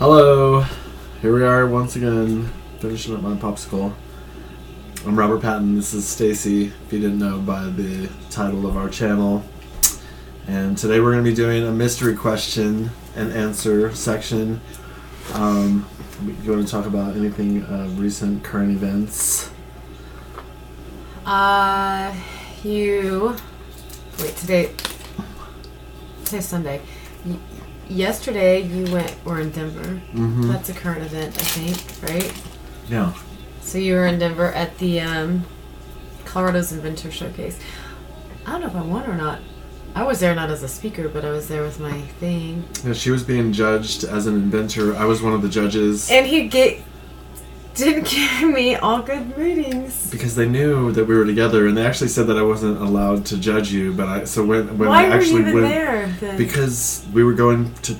Hello, here we are once again, finishing up my popsicle. I'm Robert Patton, this is Stacy, if you didn't know by the title of our channel. And today we're going to be doing a mystery question and answer section. You want to talk about anything recent current events? Today's Sunday. Yesterday you were in Denver. Mm-hmm. That's a current event, I think, right? Yeah. So you were in Denver at the Colorado's Inventor Showcase. I don't know if I won or not. I was there not as a speaker, but I was there with my thing. Yeah, she was being judged as an inventor. I was one of the judges. And he didn't give me all good ratings. Because they knew that we were together, and they actually said that I wasn't allowed to judge you. But when Why I actually were you even went, there then? Because we were going to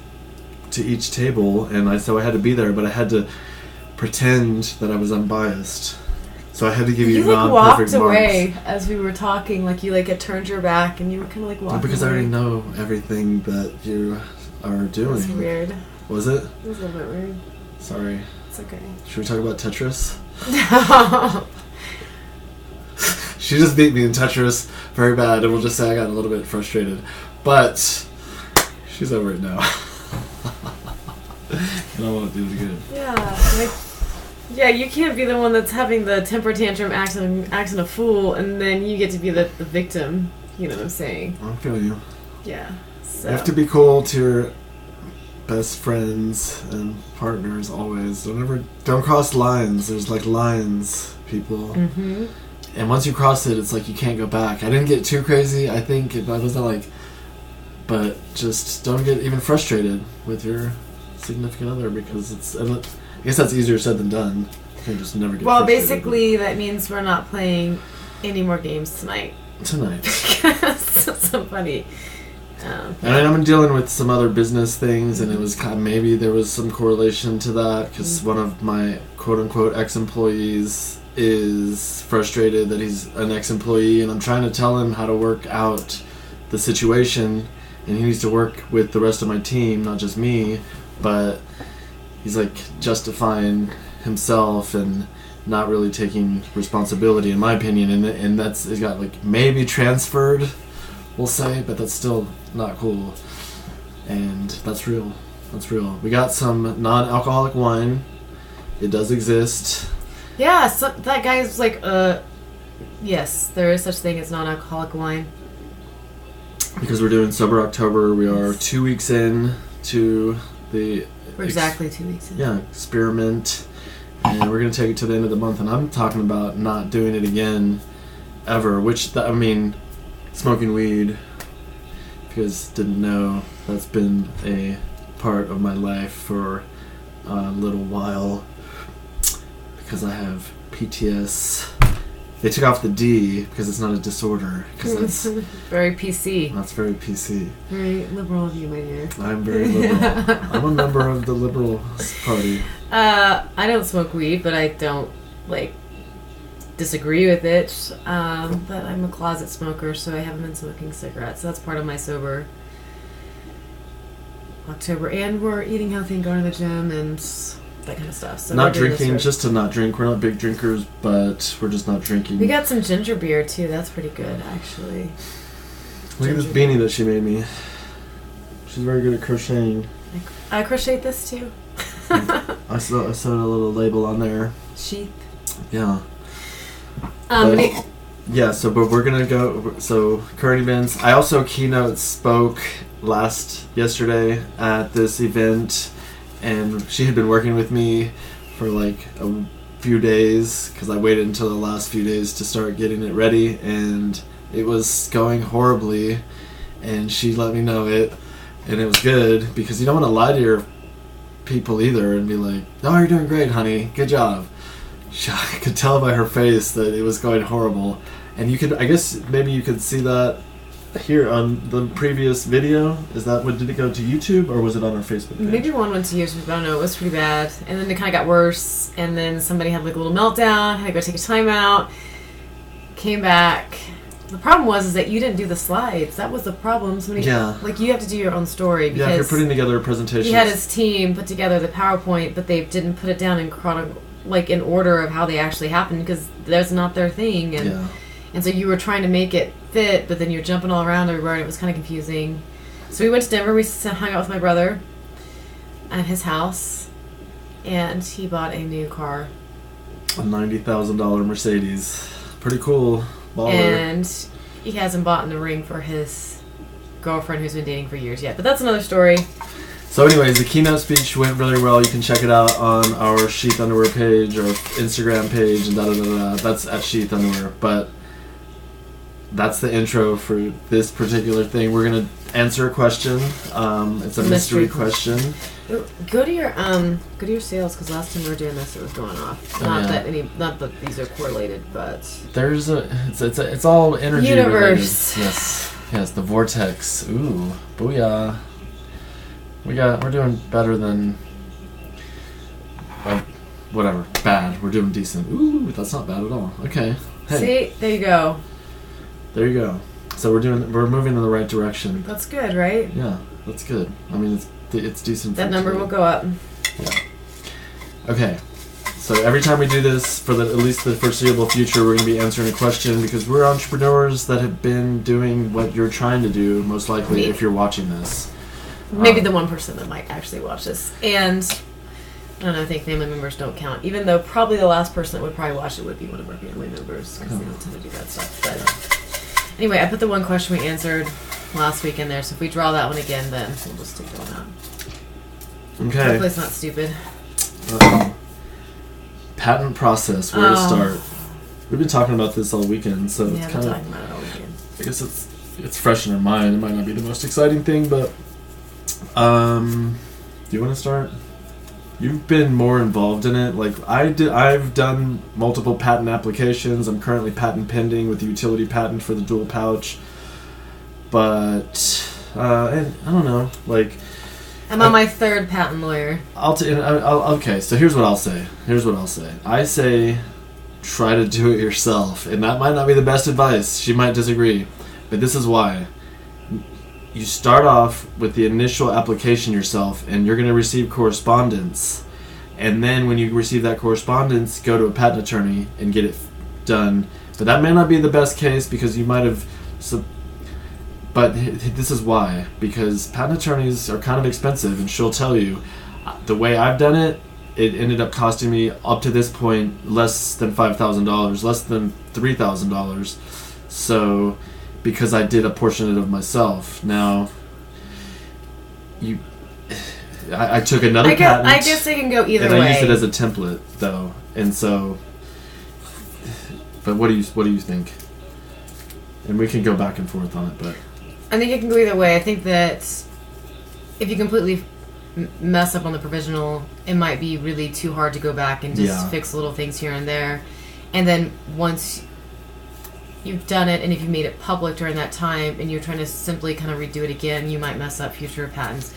each table, and so I had to be there, but I had to pretend that I was unbiased. So I had to give you non-perfect marks. You walked away as we were talking, like you had turned your back, and you were kind of walking because away. I already know everything that you are doing. That's weird. Was it? It was a little bit weird. Sorry. It's okay. Should we talk about Tetris? No. She just beat me in Tetris very bad, and we'll just say I got a little bit frustrated. But she's over it now. And I want to do it again. Yeah, you can't be the one that's having the temper tantrum acting a fool, and then you get to be the victim. You know what I'm saying? I feel you. Yeah. So. You have to be cool to your best friends and partners always. Don't cross lines. There's like lines, people. Mm-hmm. And once you cross it, it's like you can't go back. I didn't get too crazy. I think I wasn't like, but just don't get even frustrated with your significant other because I guess that's easier said than done. You can just never get Well, frustrated. basically, that means we're not playing any more games tonight. Because somebody. And I'm dealing with some other business things, and it was kind of, maybe there was some correlation to that because one of my quote-unquote ex-employees is frustrated that he's an ex-employee, and I'm trying to tell him how to work out the situation, and he needs to work with the rest of my team, not just me, but he's like justifying himself and not really taking responsibility, in my opinion, and that's it got like maybe transferred, we'll say, but that's still not cool. And that's real. We got some non-alcoholic wine. It does exist. Yeah, so that guy's like, yes, there is such thing as non-alcoholic wine. Because we're doing Sober October, we are 2 weeks in to the... We're exactly 2 weeks in. Yeah, experiment. And we're going to take it to the end of the month. And I'm talking about not doing it again ever, smoking weed, if you guys didn't know, that's been a part of my life for a little while because I have PTS. They took off the D because it's not a disorder. Because that's very PC. That's very PC. Very liberal of you, my dear. I'm very liberal. I'm a member of the Liberal Party. I don't smoke weed, but I don't disagree with it. But I'm a closet smoker, so I haven't been smoking cigarettes. So that's part of my sober October, and we're eating healthy and going to the gym and that kind of stuff. So not drinking, just to not drink. We're not big drinkers, but we're just not drinking. We got some ginger beer too. That's pretty good, actually. Look at this beanie that she made me. She's very good at crocheting. I crocheted this too. I sewed a little label on there. Sheath. Yeah. But we're gonna go. So current events. I also keynote spoke yesterday at this event, and she had been working with me for like a few days because I waited until the last few days to start getting it ready, and it was going horribly, and she let me know it, and it was good because you don't want to lie to your people either and be like, "Oh, you're doing great, honey. Good job." I could tell by her face that it was going horrible, and I guess maybe you could see that here on the previous video. Is that did it go to YouTube or was it on our Facebook page? Maybe one went to YouTube. I don't know. It was pretty bad, and then it kind of got worse. And then somebody had like a little meltdown. Had to go take a timeout. Came back. The problem was that you didn't do the slides. That was the problem. Like, you have to do your own story. Because if you're putting together a presentation. He had his team put together the PowerPoint, but they didn't put it down in in order of how they actually happened, because that's not their thing. And so you were trying to make it fit, but then you're jumping all around everywhere, and it was kind of confusing. So we went to Denver. We hung out with my brother at his house, and he bought a new car. A $90,000 Mercedes. Pretty cool. Baller. And he hasn't bought the ring for his girlfriend who's been dating for years yet. But that's another story. So anyways, the keynote speech went really well. You can check it out on our Sheath Underwear page or Instagram page and da-da-da-da. That's at Sheath Underwear. But that's the intro for this particular thing. We're going to answer a question. It's a mystery question. Go to your sales, because last time we were doing this, it was going off. Not that these are correlated, but it's all energy universe related. Yes, the vortex. Ooh, booyah! We're doing better than whatever. Bad. We're doing decent. Ooh, that's not bad at all. Okay. Hey. See, there you go. There you go. So we're moving in the right direction. That's good, right? Yeah, that's good. I mean, it's decent. That number will go up. Yeah. Okay. So every time we do this, for at least the foreseeable future, we're going to be answering a question, because we're entrepreneurs that have been doing what you're trying to do, most likely, if you're watching this. Maybe the one person that might actually watch this. And I don't know, I think family members don't count. Even though probably the last person that would probably watch it would be one of our family members, because they don't tend to do that stuff. But anyway, I put the one question we answered last week in there, so if we draw that one again, then we'll just stick going on. Okay. Hopefully it's not stupid. Patent process, where to start. We've been talking about this all weekend, so it's kind of, talking about it all weekend. I guess it's fresh in our mind. It might not be the most exciting thing, but do you want to start? You've been more involved in it. Like I've done multiple patent applications. I'm currently patent pending with the utility patent for the dual pouch. But and I don't know, like I'm on my third patent lawyer. Okay, so here's what I'll say. I say try to do it yourself, and that might not be the best advice. She might disagree, but this is why. You start off with the initial application yourself, and you're going to receive correspondence. And then when you receive that correspondence, go to a patent attorney and get it done. But that may not be the best case, because you might have... But this is why. Because patent attorneys are kind of expensive, and she'll tell you, the way I've done it, it ended up costing me, up to this point, less than $5,000, less than $3,000. So... because I did a portion of it myself. Now, I took another patent. I guess they can go either way. And I used it as a template, though, and so. But what do you think? And we can go back and forth on it, but. I think it can go either way. I think that if you completely mess up on the provisional, it might be really too hard to go back and just fix little things here and there, and then once you've done it, and if you made it public during that time and you're trying to simply kind of redo it again, you might mess up future patents.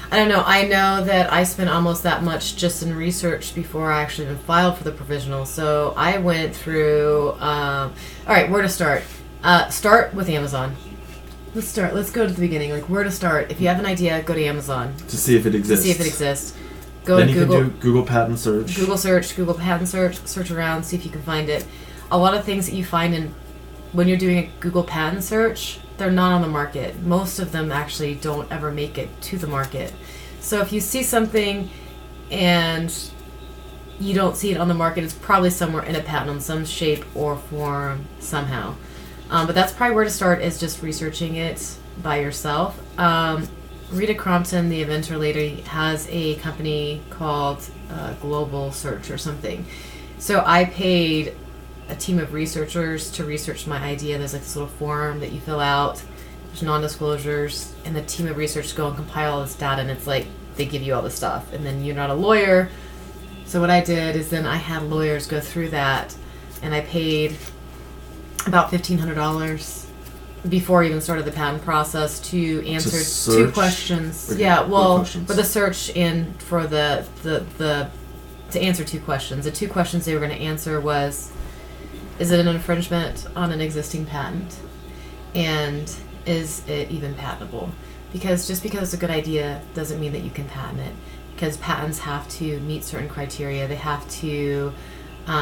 I don't know. I know that I spent almost that much just in research before I actually even filed for the provisional. So I went through... all right, where to start? Start with Amazon. Let's go to the beginning. Like, where to start? If you have an idea, go to Amazon. To see if it exists. Go then to you Google. Can do Google patent search. Google patent search around, see if you can find it. A lot of things that you find when you're doing a Google patent search, they're not on the market. Most of them actually don't ever make it to the market. So if you see something and you don't see it on the market, it's probably somewhere in a patent in some shape or form somehow. But that's probably where to start, is just researching it by yourself. Rita Crompton, the inventor lady, has a company called Global Search or something. So I paid a team of researchers to research my idea. There's like this little form that you fill out. There's non-disclosures, and the team of researchers go and compile all this data, and it's like they give you all this stuff, and then you're not a lawyer. So what I did is then I had lawyers go through that, and I paid about $1,500 before I even started the patent process to answer two questions. Yeah, well, for the search and for the to answer two questions. The two questions they were going to answer was, is it an infringement on an existing patent? And is it even patentable? Because just because it's a good idea doesn't mean that you can patent it. Because patents have to meet certain criteria. They have to, they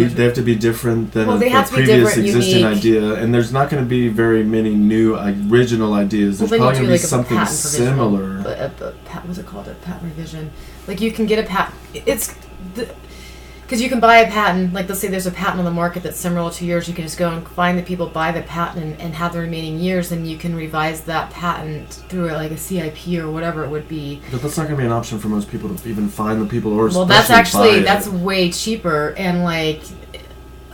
have to be different than a previous existing idea. And there's not going to be very many new original ideas. There's probably going to be something similar. What's it called? A patent revision. Like you can get a patent. Because you can buy a patent, like let's say there's a patent on the market that's similar to yours, you can just go and find the people, buy the patent, and have the remaining years, and you can revise that patent through like a CIP or whatever it would be. But that's not going to be an option for most people to even find the people or well, that's way cheaper, and like you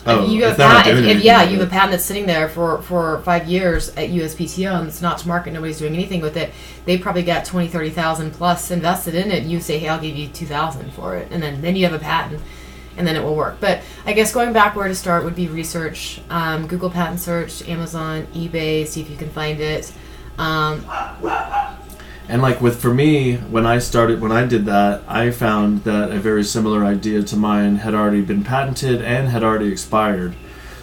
have you have a patent that's sitting there for 5 years at USPTO and it's not to market, nobody's doing anything with it. They probably got 20, 30,000 plus invested in it. You say, hey, I'll give you 2,000 for it, and then you have a patent. And then it will work. But I guess going back where to start would be research. Google patent search, Amazon, eBay, see if you can find it. And like for me, when I did that, I found that a very similar idea to mine had already been patented and had already expired.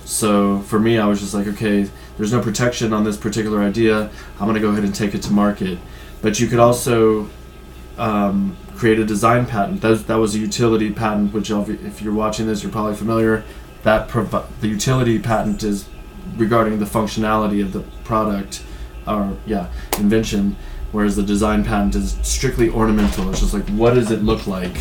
So for me, I was just like, okay, there's no protection on this particular idea. I'm going to go ahead and take it to market. But you could also create a design patent. That was a utility patent, which if you're watching this, you're probably familiar. The utility patent is regarding the functionality of the product, invention, whereas the design patent is strictly ornamental. It's just like, what does it look like?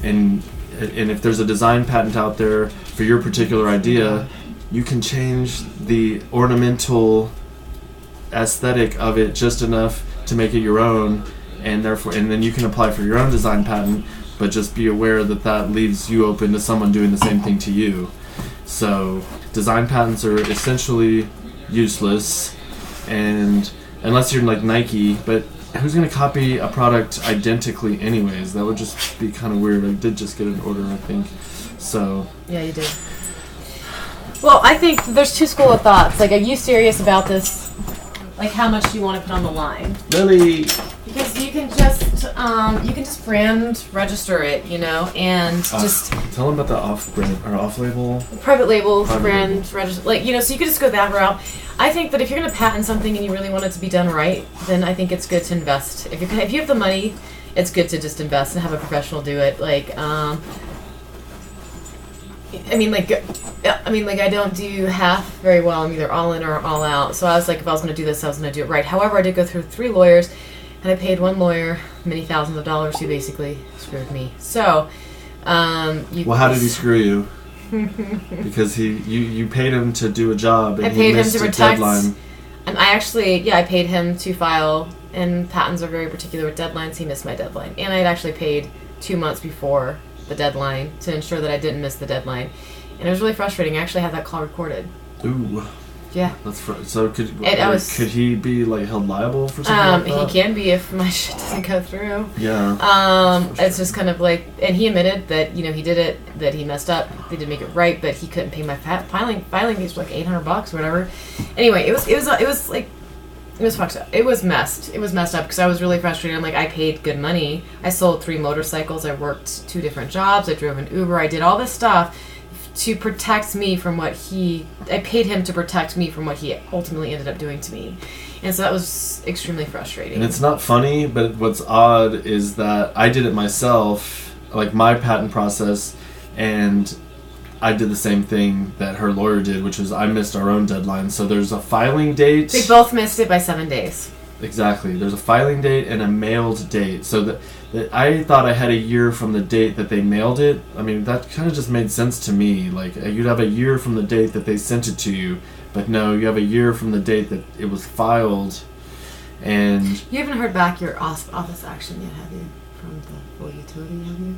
And if there's a design patent out there for your particular idea, you can change the ornamental aesthetic of it just enough to make it your own. And then you can apply for your own design patent, but just be aware that leaves you open to someone doing the same thing to you. So design patents are essentially useless, and unless you're like Nike, but who's going to copy a product identically anyways? That would just be kind of weird. I did just get an order, I think. So yeah, you did. Well, I think there's two school of thoughts. Like, are you serious about this? Like, how much do you want to put on the line? Lily. Because you can just brand register it, and just tell them about the off-label, private label brand register, so you could just go that route. I think that if you're going to patent something and you really want it to be done right, then I think it's good to invest. If you have the money, it's good to just invest and have a professional do it. I don't do half very well. I'm either all in or all out. So I was like, if I was going to do this, I was going to do it right. However, I did go through 3 lawyers, and I paid one lawyer many thousands of dollars who basically screwed me. So, how did he screw you? Because you paid him to do a job, and he missed a deadline. And I paid him to file, and patents are very particular with deadlines. He missed my deadline, and I had actually paid 2 months before the deadline to ensure that I didn't miss the deadline, and it was really frustrating. I actually had that call recorded. Ooh. Yeah. So could he be held liable for something like that? He can be if my shit doesn't go through. Yeah. It's just kind of and he admitted that he did it, that he messed up. They did make it right, but he couldn't pay my filing fees for $800 or whatever. Anyway, it was fucked up. It was messed up because I was really frustrated. I'm like, I paid good money. I sold 3 motorcycles. I worked 2 different jobs. I drove an Uber. I did all this stuff to protect me from I paid him to protect me from what he ultimately ended up doing to me. And so that was extremely frustrating. And it's not funny, but what's odd is that I did it myself, my patent process, and I did the same thing that her lawyer did, which was I missed our own deadline. So there's a filing date. We both missed it by 7 days. Exactly. There's a filing date and a mailed date. So I thought I had a year from the date that they mailed it. I mean, that kind of just made sense to me. You'd have a year from the date that they sent it to you, but no, you have a year from the date that it was filed. And you haven't heard back your office action yet, have you? From the full utility, have you?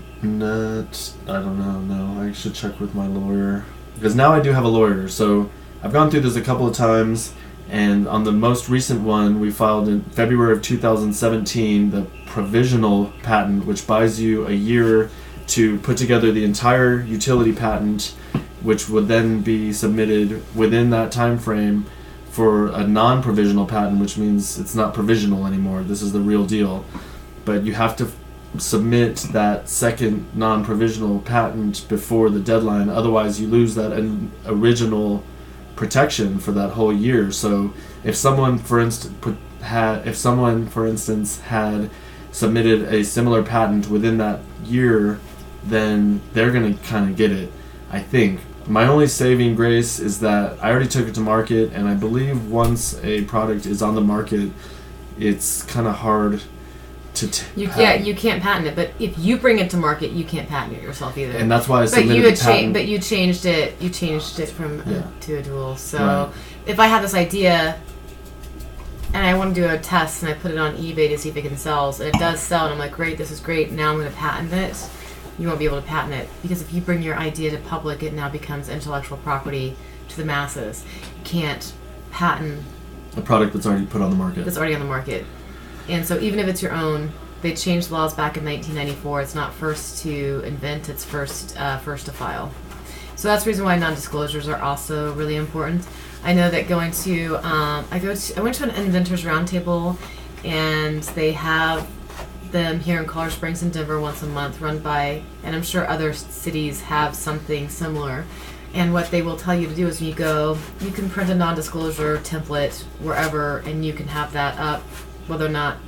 I don't know. No, I should check with my lawyer, because now I do have a lawyer. So I've gone through this a couple of times. And on the most recent one, we filed in February of 2017 the provisional patent, which buys you a year to put together the entire utility patent, which would then be submitted within that time frame for a non-provisional patent, which means it's not provisional anymore. This is the real deal. But you have to submit that second non-provisional patent before the deadline. Otherwise, you lose that original protection for that whole year. So if someone, for instance, had submitted a similar patent within that year, then they're going to kind of get it, I think. My only saving grace is that I already took it to market, and I believe once a product is on the market, it's kind of hard to you can't patent it. But if you bring it to market, you can't patent it yourself either. And that's why I submitted the patent. But you changed it. You changed it from to a dual. So if I have this idea and I want to do a test and I put it on eBay to see if it can sell, and it does sell, and I'm like, great, this is great. Now I'm going to patent it. You won't be able to patent it, because if you bring your idea to public, it now becomes intellectual property to the masses. You can't patent a product that's already put on the market. That's already on the market. And so even if it's your own, they changed laws back in 1994. It's not first to invent, it's first to file. So that's the reason why non-disclosures are also really important. I know that I went to an inventors roundtable, and they have them here in Colorado Springs and Denver once a month, run by, and I'm sure other cities have something similar. And what they will tell you to do is when you go, you can print a non-disclosure template wherever, and you can have that up. Whether or not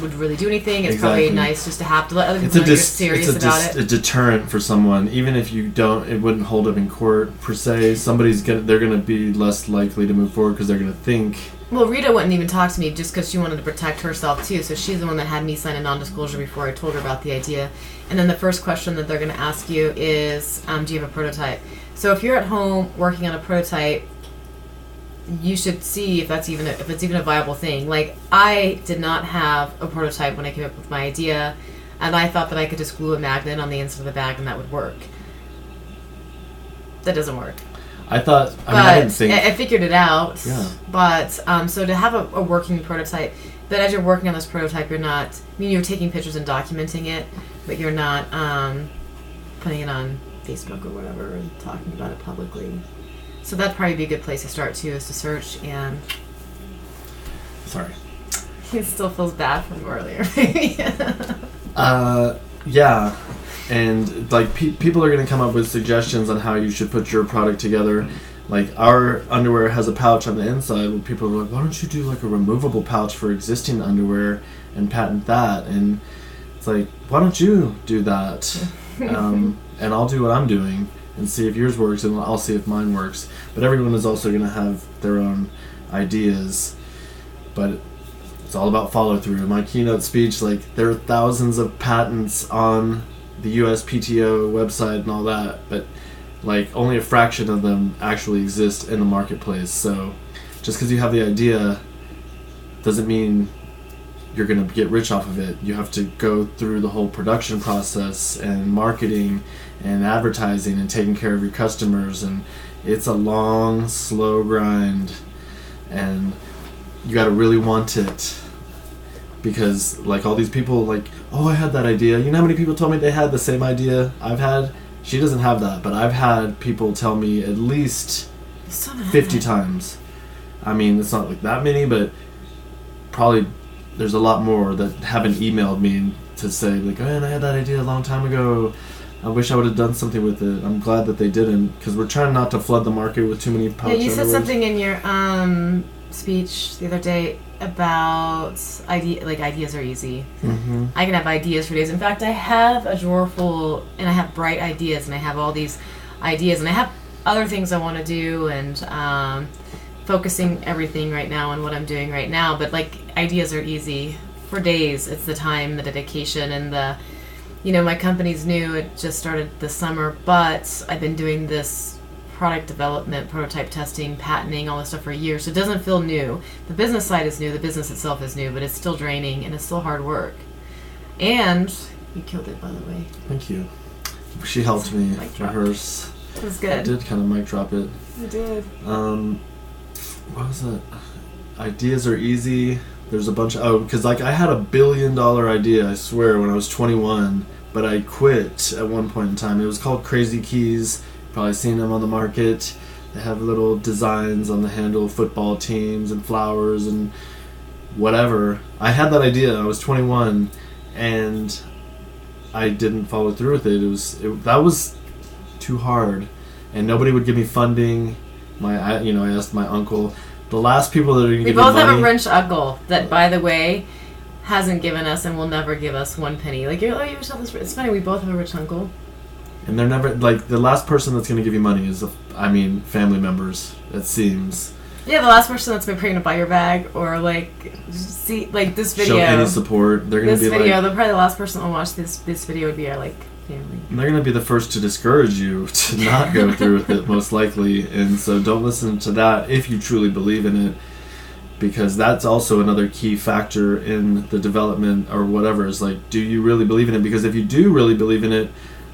would really do anything, it's probably nice just to have to let other people know you're serious about it. It's a deterrent for someone, even if you don't. It wouldn't hold up in court per se. They're gonna be less likely to move forward because they're gonna think. Well, Rita wouldn't even talk to me just because she wanted to protect herself too. So she's the one that had me sign a non-disclosure before I told her about the idea. And then the first question that they're going to ask you is, do you have a prototype? So if you're at home working on a prototype, you should see if it's even a viable thing. Like, I did not have a prototype when I came up with my idea, and I thought that I could just glue a magnet on the inside of the bag and that would work. That doesn't work. I didn't think. I figured it out. Yeah. But so to have a working prototype, but as you're working on this prototype, you're taking pictures and documenting it, but you're not putting it on Facebook or whatever and talking about it publicly. So that'd probably be a good place to start too, is to search. And sorry, it still feels bad from earlier. Yeah. And like people are going to come up with suggestions on how you should put your product together. Like, our underwear has a pouch on the inside. Well, people are like, why don't you do like a removable pouch for existing underwear and patent that? And it's like, why don't you do that? And I'll do what I'm doing and see if yours works, and I'll see if mine works. But everyone is also going to have their own ideas. But it's all about follow through. In my keynote speech, like, there are thousands of patents on the USPTO website and all that, but like only a fraction of them actually exist in the marketplace. So just because you have the idea doesn't mean you're going to get rich off of it. You have to go through the whole production process and marketing and advertising and taking care of your customers, and it's a long, slow grind, and you got to really want it. Because, like, all these people, like, oh, I had that idea. You know how many people told me they had the same idea I've had? She doesn't have that, but I've had people tell me at least 50 times. I mean, it's not like that many, but probably there's a lot more that haven't emailed me to say, like, oh, man, I had that idea a long time ago. I wish I would have done something with it. I'm glad that they didn't, because we're trying not to flood the market with too many pouch Yeah, you said underwears. something in your speech the other day about ideas are easy. Mm-hmm. I can have ideas for days. In fact, I have a drawer full, and I have bright ideas, and I have all these ideas, and I have other things I want to do, and focusing everything right now on what I'm doing right now. But like, ideas are easy for days. It's the time, the dedication, and my company's new. It just started this summer, but I've been doing this product development, prototype testing, patenting, all this stuff for a year, so it doesn't feel new. The business side is new, the business itself is new, but it's still draining and it's still hard work. And you killed it, by the way. Thank you. She helped me rehearse. It was good. I did kind of mic drop it. You did. What was it? Ideas are easy. There's a bunch of because like I had $1 billion idea, I swear, when I was 21, but I quit at one point in time. It was called Crazy Keys. Probably seen them on the market. They have little designs on the handle, football teams and flowers and whatever. I had that idea. I was 21, and I didn't follow through with it. That was too hard, and nobody would give me funding. I asked my uncle. The last people that are going to give me money... We both have a rich uncle that, by the way, hasn't given us and will never give us one penny. Like, you yourself this... It's funny, we both have a rich uncle. And they're never... Like, the last person that's going to give you money is, family members, it seems. Yeah, the last person that's been going to buy your bag or, like, see, like, this video... Show any support. They're going to be video, probably the last person that will watch this video would be our, like, family. And they're going to be the first to discourage you to not go through with it, most likely. And so don't listen to that if you truly believe in it, because that's also another key factor in the development or whatever. Is like, do you really believe in it? Because if you do really believe in it,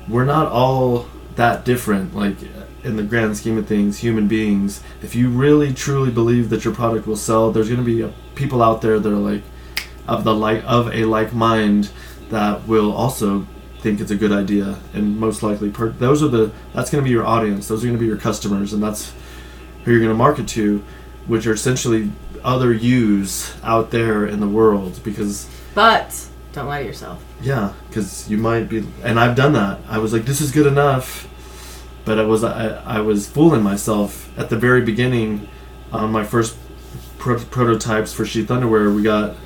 we're not all that different. Like, in the grand scheme of things, human beings, if you really truly believe that your product will sell, there's going to be people out there that are like of a like mind that will also think it's a good idea, and most likely that's going to be your audience. Those are going to be your customers, and that's who you're going to market to, which are essentially other yous out there in the world. But don't lie to yourself. Yeah, because you might be, and I've done that. I was like, this is good enough, but I was fooling myself at the very beginning. On my first prototypes for sheath underwear, we got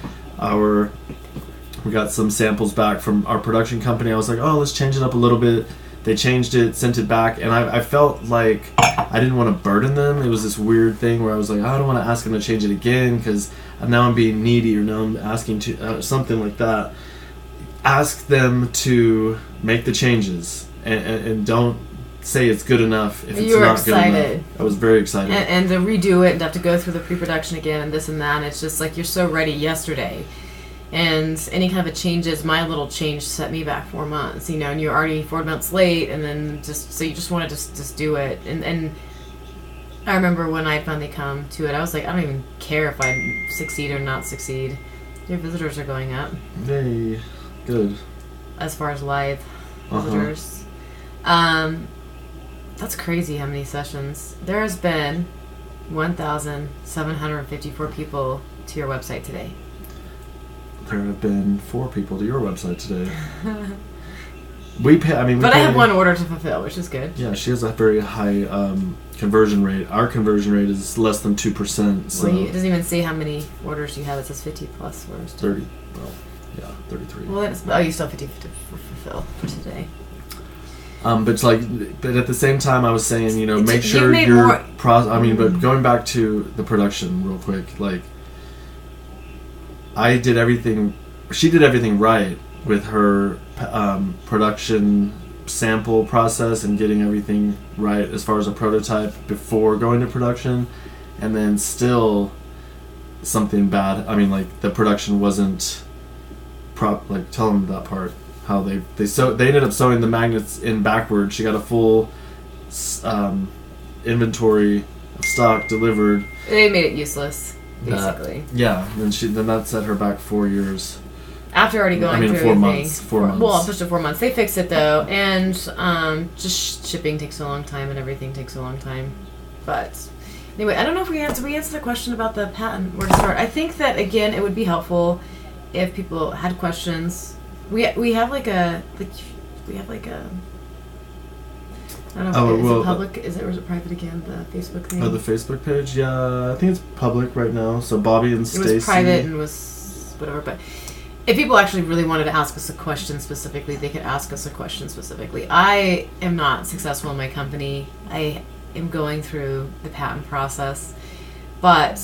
some samples back from our production company. I was like, oh, let's change it up a little bit. They changed it, sent it back, and I felt like I didn't want to burden them. It was this weird thing where I was like, I don't want to ask them to change it again because now I'm being needy, or now I'm asking to something like that. Ask them to make the changes, and don't say it's good enough if it's not good enough. I was very excited. And to redo it and have to go through the pre-production again and this and that, and it's just like you're so ready yesterday. And any kind of a changes, my little change set me back 4 months, and you're already 4 months late, and then so you just want to just do it. And I remember when I finally come to it, I was like, I don't even care if I succeed or not succeed. Your visitors are going up. Yay. Good. As far as live visitors. That's crazy how many sessions. There has been 1,754 people to your website today. There have been 4 people to your website today. I have one order to fulfill, which is good. Yeah, she has a very high conversion rate. Our conversion rate is less than 2%. So it doesn't even say how many orders you have. It says 50 plus orders. 30. Well, yeah, 33. Well, you still have 50 to fulfill for today. But at the same time, I was saying, make sure you're but going back to the production real quick, like, she did everything right with her production sample process and getting everything right as far as a prototype before going to production, and then still something bad. The production wasn't tell them that part, how they ended up sewing the magnets in backwards. She got a full inventory of stock delivered. They made it useless. Basically. Then that set her back 4 years. After already going through 4 months. 4 months. Well, pushed to 4 months. They fixed it though, and just shipping takes a long time, and everything takes a long time. But anyway, I don't know if we answered the question about the patent. Where to start? I think that again, it would be helpful if people had questions. We have like a. I don't know. Is it public? Or is it private again? The Facebook thing. Oh, the Facebook page. Yeah, I think it's public right now. So Bobby and Stacy. It was private and was whatever. But if people actually really wanted to ask us a question specifically, they could ask us a question specifically. I am not successful in my company. I am going through the patent process, but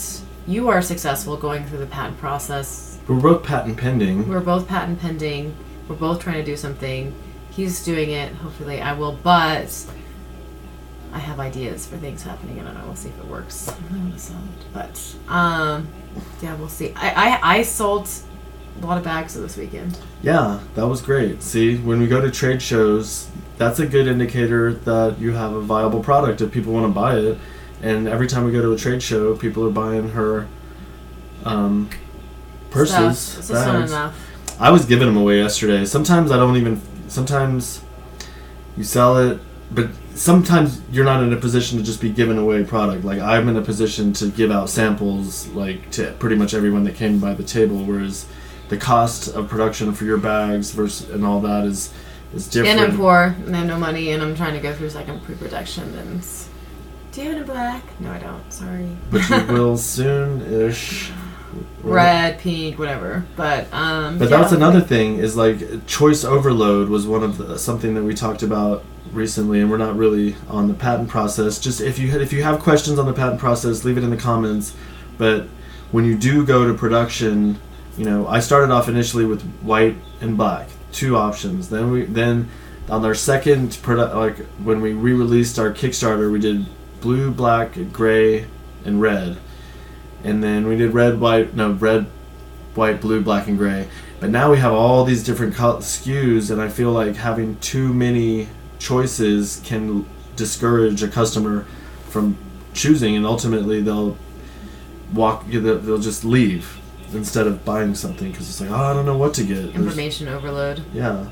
you are successful going through the patent process. We're both patent pending. We're both trying to do something. He's doing it. Hopefully I will, but I have ideas for things happening. I don't know. We'll see if it works. I don't know how to sound, but yeah, we'll see. I sold a lot of bags this weekend. Yeah, that was great. See, when we go to trade shows, that's a good indicator that you have a viable product if people want to buy it. And every time we go to a trade show, people are buying her purses. It's just not enough. I was giving them away yesterday. Sometimes you sell it, but sometimes you're not in a position to just be giving away product. Like, I'm in a position to give out samples, like, to pretty much everyone that came by the table, whereas the cost of production for your bags and all that is different. And I'm poor, and I have no money, and I'm trying to go through second pre-production, and Do you have it in black? No, I don't. Sorry. But you will soon-ish. Red, pink, whatever. But that was another thing, is like choice overload was one of something that we talked about recently, and we're not really on the patent process. Just if you have questions on the patent process, leave it in the comments. But when you do go to production, I started off initially with white and black, 2 options. Then on our second when we re-released our Kickstarter, we did blue, black, gray, and red. And then we did red, white, blue, black, and gray. But now we have all these different SKUs, and I feel like having too many choices can discourage a customer from choosing, and ultimately they'll just leave instead of buying something because it's like, I don't know what to get. Information overload. Yeah.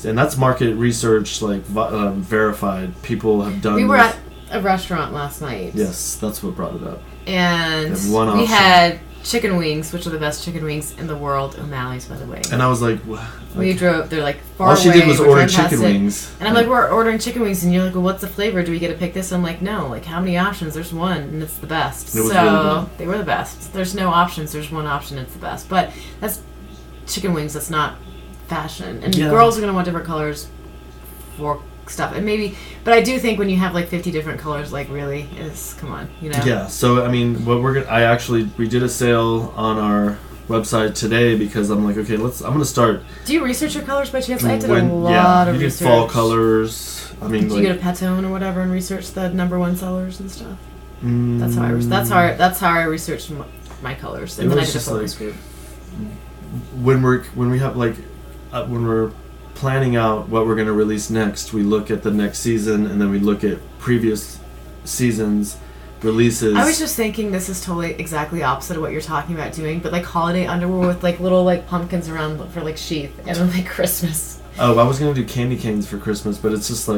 And that's market research, verified. People have done. We were at a restaurant last night. Yes, that's what brought it up. And we had chicken wings, which are the best chicken wings in the world. O'Malley's, by the way. And I was like, what? We drove. They're far away. All she did was order chicken wings. And I'm like, we're ordering chicken wings, and you're like, well, what's the flavor? Do we get to pick this? I'm like, no. How many options? There's one, and it's the best. It was really good. They were the best. There's no options. There's one option. It's the best. But that's chicken wings. That's not fashion. And girls are gonna want different colors for stuff, and but I do think when you have 50 different colors, really is, come on, Yeah. So I mean, we did a sale on our website today because I'm like, okay, I'm gonna start. Do you research your colors by chance? I did a lot of research. You did fall colors. I mean, did you go to Pantone or whatever and research the #1 sellers and stuff? That's how I researched my colors, and then I did a focus group. When we're planning out what we're going to release next, we look at the next season, and then we look at previous seasons releases. I was just thinking this is totally exactly opposite of what you're talking about doing, but holiday underwear with little pumpkins around for sheath, and then Christmas. Oh, I was going to do candy canes for Christmas, but it's just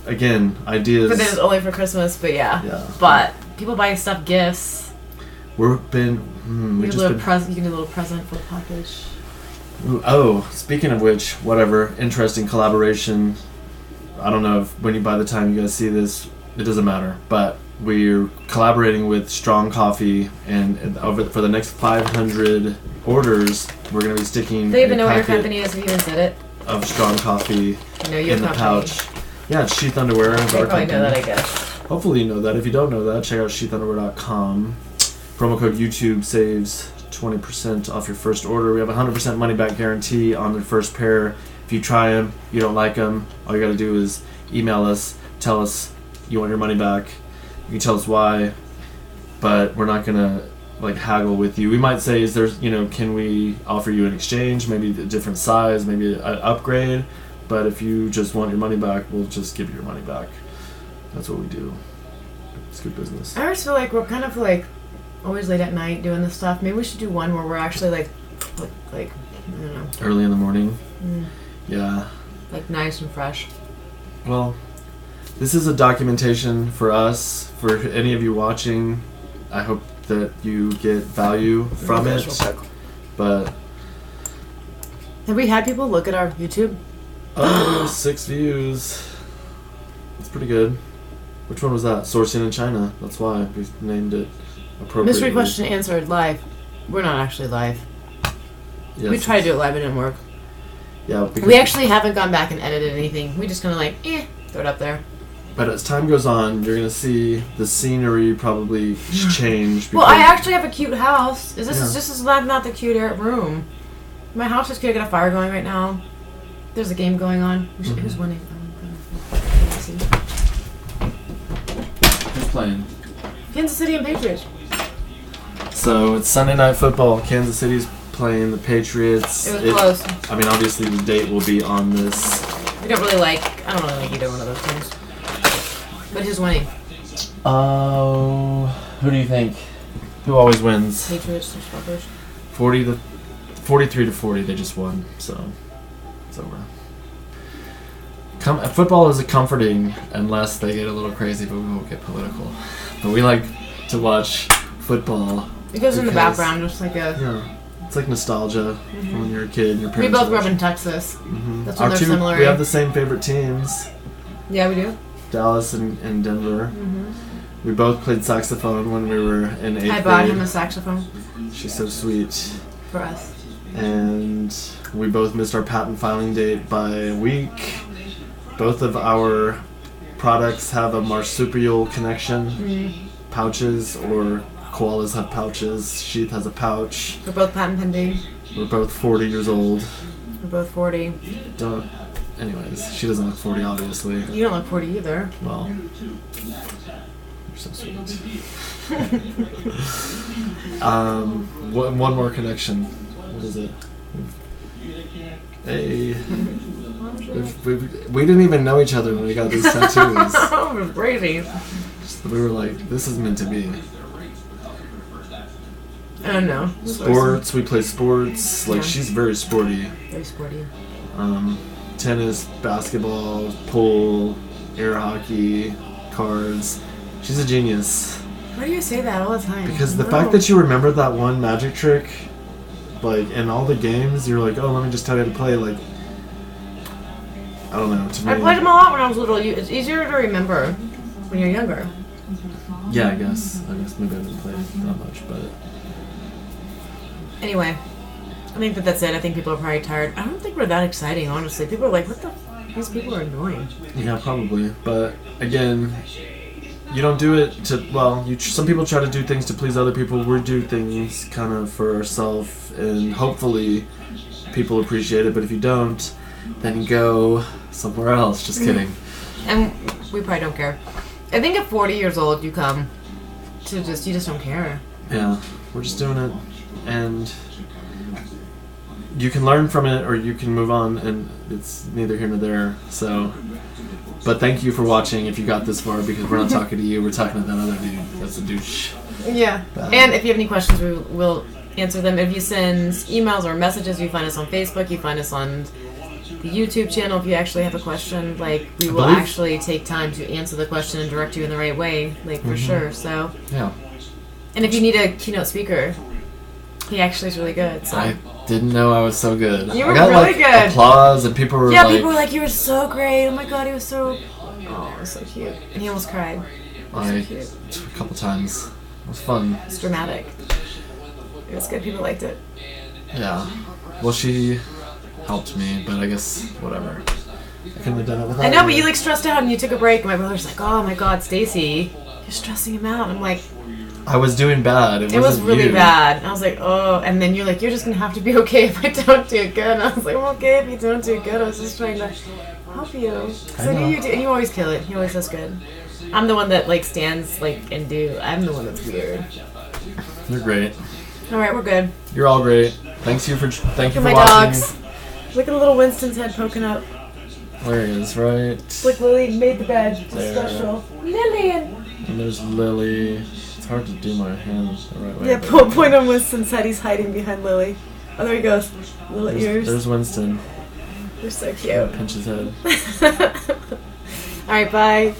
again, ideas. But it's only for Christmas, but yeah. But people buy stuff gifts. You can do a little present for the package. Oh, speaking of which, whatever, interesting collaboration. I don't know if by the time you guys see this, it doesn't matter. But we're collaborating with Strong Coffee, and for the next 500 orders, we're going to be sticking. They even know what your company is if you even said it. Of Strong Coffee in the pouch. Yeah, it's Sheath Underwear. They probably know that, I guess. Hopefully you know that. If you don't know that, check out sheathunderwear.com. Promo code YouTube saves 20% off your first order. We have a 100% money back guarantee on the first pair. If you try them, you don't like them, all you got to do is email us, tell us you want your money back. You can tell us why, but we're not gonna haggle with you. We might say, can we offer you an exchange, maybe a different size, maybe an upgrade, but if you just want your money back, we'll just give you your money back. That's what we do. It's good business. I always feel we're kind of always late at night doing this stuff. Maybe we should do one where we're actually I don't know, early in the morning. Yeah, nice and fresh. Well, this is a documentation for us, for any of you watching. I hope that you get value from it. But have we had people look at our YouTube? 6 views. That's pretty good. Which one was that? Sourcing in China. That's why we named it. Mystery question answered live. We're not actually live. Yes, we tried to do it live, it didn't work. Yeah, we actually haven't gone back and edited anything. We just kind of throw it up there. But as time goes on, you're gonna see the scenery probably change. Well, I actually have a cute house. This is not the cute room. My house is cute. I got a fire going right now. There's a game going on. Who's winning? Who's playing? Kansas City and Patriots. So it's Sunday Night Football. Kansas City's playing the Patriots. It was close. I mean, obviously the date will be on this. I don't really like either one of those things. But who's winning? Who do you think? Who always wins? Patriots, fuckers. 43-40. They just won, so it's over. Football is comforting unless they get a little crazy, but we won't get political. But we like to watch football. It goes in the background, just it's like nostalgia from when you're a kid. And your parents we both grew up in Texas. That's when they're similar. We have the same favorite teams. Yeah, we do. Dallas and Denver. We both played saxophone when we were in 8th grade. I bought him a saxophone. She's so sweet. For us. And we both missed our patent filing date by a week. Both of our products have a marsupial connection. Pouches, or koalas have pouches. Sheath has a pouch. We're both patent pending. We're both 40 years old. We're both 40. Anyways, she doesn't look 40, obviously. You don't look 40 either. Well, you're so sweet. One more connection. What is it? Hey. We didn't even know each other when we got these tattoos. That was crazy. We were like, this is meant to be. I don't know. Sports, we play sports. Like, she's very sporty. Very sporty. Tennis, basketball, pool, air hockey, cards. She's a genius. Why do you say that all the time? Because the fact that you remember that one magic trick, like, in all the games, you're like, oh, let me just tell you how to play, like, I don't know. To me, I played them a lot when I was little. It's easier to remember when you're younger. Yeah, I guess maybe I didn't play that much, but... Anyway, I think that's it. I think people are probably tired. I don't think we're that exciting, honestly. People are like, what the these people are annoying. Yeah, probably. But, again, you don't do it to... Well, some people try to do things to please other people. We do things kind of for ourselves, and hopefully people appreciate it. But if you don't, then go somewhere else. Just kidding. And we probably don't care. I think at 40 years old, you come to you just don't care. Yeah, we're just doing it. And you can learn from it or you can move on, and it's neither here nor there. So, but thank you for watching if you got this far, because we're not talking to you, we're talking to that other dude. That's a douche. Yeah. And if you have any questions, we will answer them. If you send emails or messages, you find us on Facebook, you find us on the YouTube channel. If you actually have a question, like, we will actually take time to answer the question and direct you in the right way, like, for sure. So yeah. And if you need a keynote speaker, he actually is really good. So. I didn't know I was so good. You were I got, really good. Applause, and people were like... Yeah, people were like, you were so great. Oh my god, he was so... Oh, it was so cute. And he almost cried. So cute. A couple times. It was fun. It's dramatic. It was good. People liked it. Yeah. Well, she helped me, but I guess whatever. I couldn't have done it without I know, her. but you, like, stressed out and you took a break. And my brother's like, oh my god, Stacy, you're stressing him out. And I'm like... I was doing bad. It was really you. bad. And I was like, oh. And then you're like, you're just going to have to be okay if I don't do good. And I was like, I'm okay if you don't do good. I was just trying to help you. Because I knew you do. And you always kill it. He always does good. I'm the one that, like, stands, like, and do. I'm the one that's weird. You're great. All right, we're good. You're all great. Thank you for watching. My dogs. Look at the little Winston's head poking up. Where he is, right? Look, Lily made the bed. It's special. Lillian. And there's Lily. It's hard to do my hands the right way. Yeah, point on Winston's head. He's hiding behind Lily. Oh, there he goes. Little ears. There's Winston. They're so cute. Pinch his head. All right, bye.